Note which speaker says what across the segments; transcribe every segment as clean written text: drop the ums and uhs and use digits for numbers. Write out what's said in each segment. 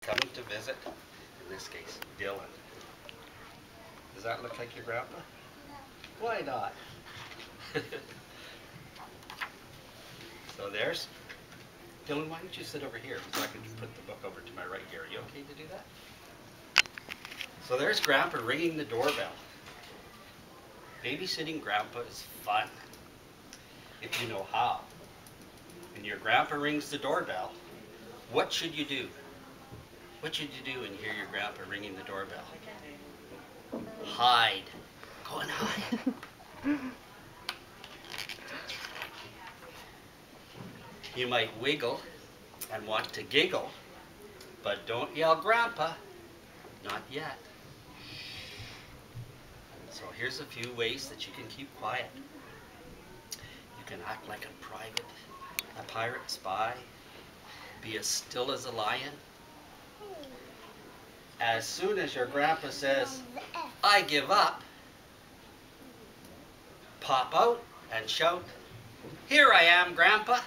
Speaker 1: coming to visit, in this case, Dylan. Does that look like your grandpa? Why not? So there's Dylan. Why don't you sit over here so I can put the book over to my right here? Are you okay to do that? So there's Grandpa ringing the doorbell. Babysitting Grandpa is fun if you know how. When your grandpa rings the doorbell, what should you do? What should you do when you hear your grandpa ringing the doorbell? Hide. Go and hide. You might wiggle and want to giggle, but don't yell Grandpa. Not yet. So here's a few ways that you can keep quiet. You can act like a pirate spy. Be as still as a lion. As soon as your grandpa says, "I give up," pop out and shout, "Here I am, Grandpa."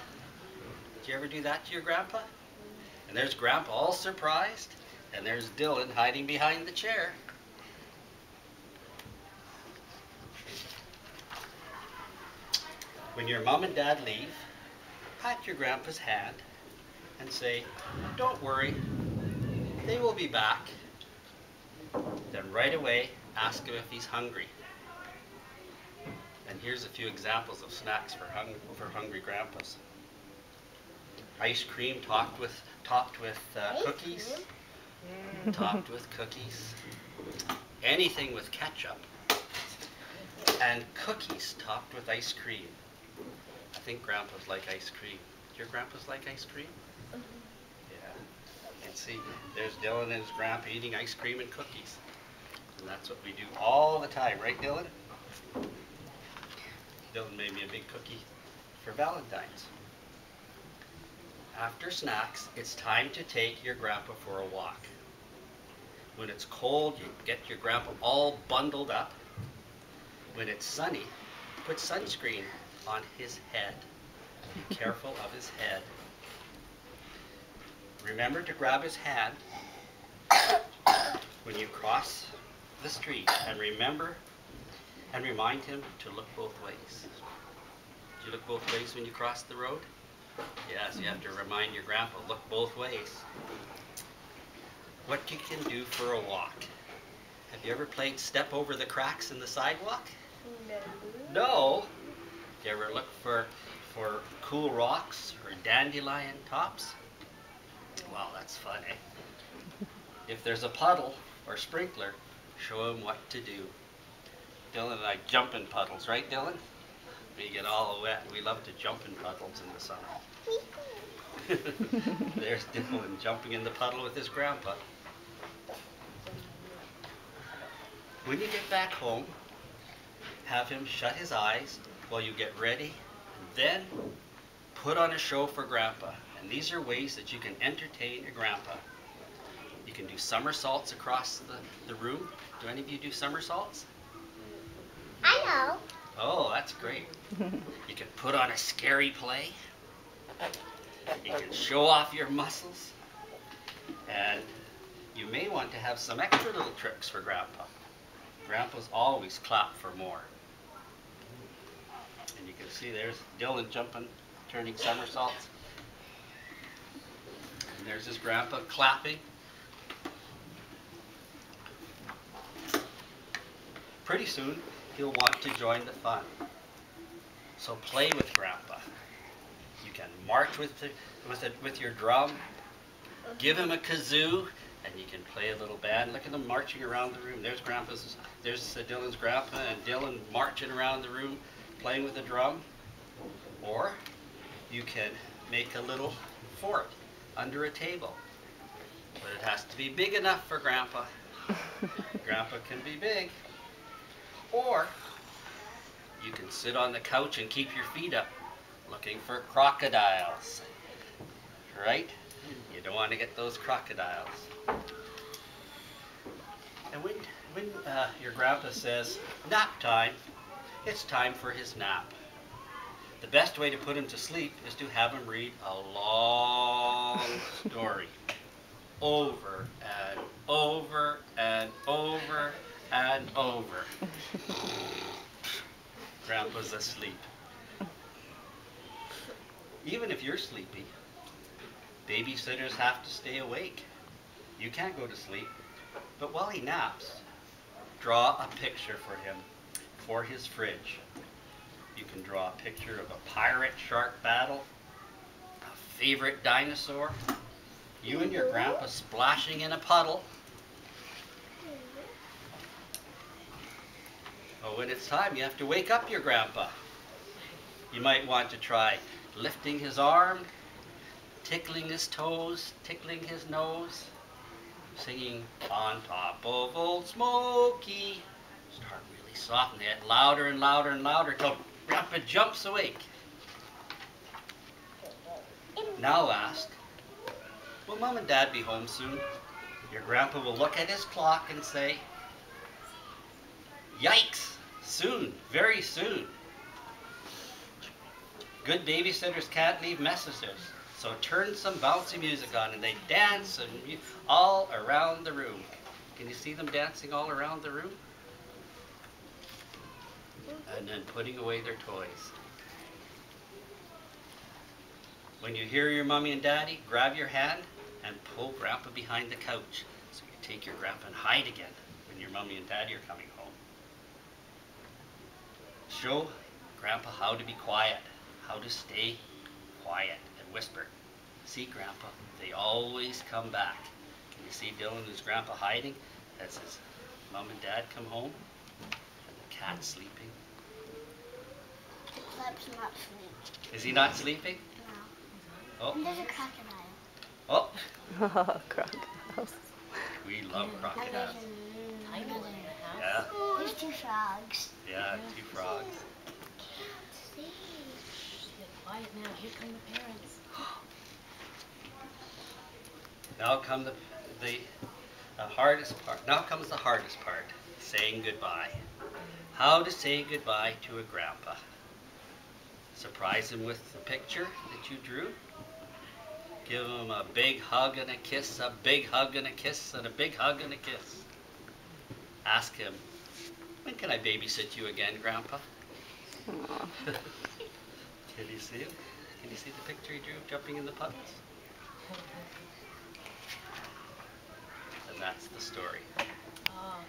Speaker 1: Did you ever do that to your grandpa? And there's Grandpa all surprised, and there's Dylan hiding behind the chair. When your mom and dad leave, pat your grandpa's hand and say, "Don't worry, they will be back." Then right away, ask him if he's hungry. And here's a few examples of snacks for hungry grandpas. Ice cream topped with cookies. Topped with cookies. Anything with ketchup. And cookies topped with ice cream. I think grandpas like ice cream. Do your grandpas like ice cream? Yeah. You can see there's Dylan and his grandpa eating ice cream and cookies. And that's what we do all the time, right, Dylan? Dylan made me a big cookie for Valentine's. After snacks, it's time to take your grandpa for a walk. When it's cold, you get your grandpa all bundled up. When it's sunny, put sunscreen on his head. Be careful of his head. Remember to grab his hand when you cross the street, and remind him to look both ways. Do you look both ways when you cross the road? Yes, you have to remind your grandpa, look both ways. What you can do for a walk. Have you ever played step over the cracks in the sidewalk?
Speaker 2: No.
Speaker 1: No? You ever look for cool rocks or dandelion tops? Wow, that's fun, eh? If there's a puddle or sprinkler, show him what to do. Dylan and I jump in puddles, right, Dylan? We get all wet. We love to jump in puddles in the summer. There's Dylan jumping in the puddle with his grandpa. When you get back home, have him shut his eyes while you get ready, and then put on a show for Grandpa. And these are ways that you can entertain your grandpa. You can do somersaults across the room. Do any of you do somersaults?
Speaker 2: I know.
Speaker 1: Oh, that's great. You can put on a scary play. You can show off your muscles. And you may want to have some extra little tricks for Grandpa. Grandpas always clap for more. And you can see there's Dylan jumping, turning somersaults. And there's his grandpa clapping. Pretty soon, he'll want to join the fun. So play with Grandpa. You can march with your drum. Give him a kazoo, and you can play a little band. Look at them marching around the room. There's Dylan's grandpa and Dylan marching around the room, playing with the drum. Or you can make a little fort under a table. But it has to be big enough for Grandpa. Grandpa can be big. Or you can sit on the couch and keep your feet up, looking for crocodiles. Right? You don't want to get those crocodiles. And when your grandpa says, nap time, it's time for his nap. The best way to put him to sleep is to have him read a long story. over and over and over and over. Grandpa's asleep. Even if you're sleepy, babysitters have to stay awake. You can't go to sleep. But while he naps, draw a picture for him for his fridge. You can draw a picture of a pirate shark battle, a favorite dinosaur, you and your grandpa splashing in a puddle. Oh, when it's time, you have to wake up your grandpa. You might want to try lifting his arm, tickling his toes, tickling his nose, singing on top of Old Smoky. Start really soft and get louder and louder and louder till Grandpa jumps awake. Now ask, will Mom and Dad be home soon? Your grandpa will look at his clock and say, yikes, soon, very soon. Good babysitters can't leave messages, so turn some bouncy music on and they dance all around the room. Can you see them dancing all around the room? And then putting away their toys. When you hear your mommy and daddy, grab your hand and pull Grandpa behind the couch. So you take your grandpa and hide again when your mommy and daddy are coming home. Show Grandpa how to be quiet, how to stay quiet and whisper. See, Grandpa, they always come back. Can you see Dylan and his grandpa hiding as his mom and dad come home? And the cat's sleeping.
Speaker 2: Pups not sleep.
Speaker 1: Is he not sleeping?
Speaker 2: No.
Speaker 1: Oh.
Speaker 2: And there's a crocodile.
Speaker 1: Oh.
Speaker 3: Crocodiles.
Speaker 1: We love crocodiles.
Speaker 2: And there's
Speaker 1: Yeah.
Speaker 2: there's two frogs.
Speaker 1: Yeah, two frogs.
Speaker 2: See.
Speaker 4: Get quiet now. Here come the parents.
Speaker 1: Now come the hardest part. Now comes the hardest part, saying goodbye. How to say goodbye to a grandpa. Surprise him with the picture that you drew. Give him a big hug and a kiss, a big hug and a kiss, and a big hug and a kiss. Ask him, when can I babysit you again, Grandpa?
Speaker 3: Aw.
Speaker 1: Can you see him? Can you see the picture he drew jumping in the puddles? And that's the story.
Speaker 4: Oh,